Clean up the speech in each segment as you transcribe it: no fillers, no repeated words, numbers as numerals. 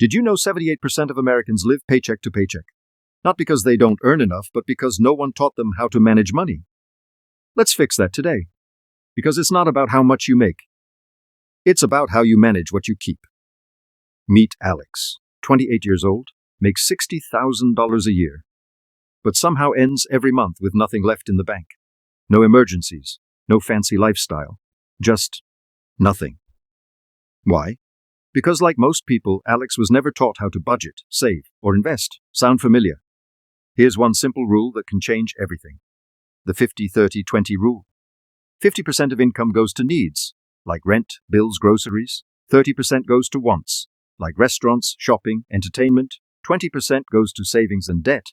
Did you know 78% of Americans live paycheck to paycheck? Not because they don't earn enough, but because no one taught them how to manage money. Let's fix that today. Because it's not about how much you make. It's about how you manage what you keep. Meet Alex, 28 years old, makes $60,000 a year, but somehow ends every month with nothing left in the bank. No emergencies, no fancy lifestyle, just nothing. Why? Because like most people, Alex was never taught how to budget, save, or invest. Sound familiar? Here's one simple rule that can change everything. The 50-30-20 rule. 50% of income goes to needs, like rent, bills, groceries. 30% goes to wants, like restaurants, shopping, entertainment. 20% goes to savings and debt,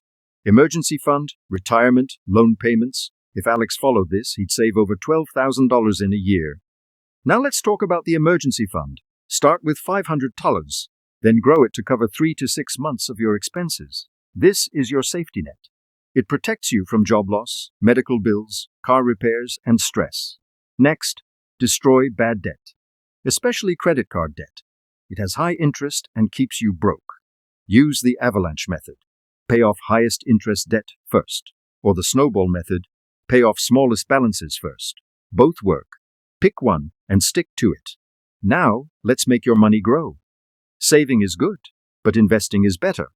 emergency fund, retirement, loan payments. If Alex followed this, he'd save over $12,000 in a year. Now let's talk about the emergency fund. Start with $500, then grow it to cover 3 to 6 months of your expenses. This is your safety net. It protects you from job loss, medical bills, car repairs, and stress. Next, destroy bad debt, especially credit card debt. It has high interest and keeps you broke. Use the avalanche method. Pay off highest interest debt first. Or the snowball method. Pay off smallest balances first. Both work. Pick one and stick to it. Now, let's make your money grow. Saving is good, but investing is better.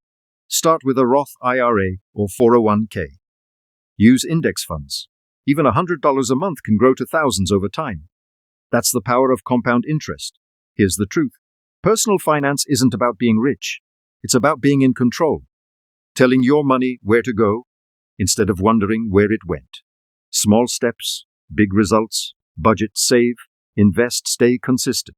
Start with a Roth IRA or 401k. Use index funds. Even $100 a month can grow to thousands over time. That's the power of compound interest. Here's the truth. Personal finance isn't about being rich. It's about being in control. Telling your money where to go instead of wondering where it went. Small steps, big results. Budget, save, invest, stay consistent.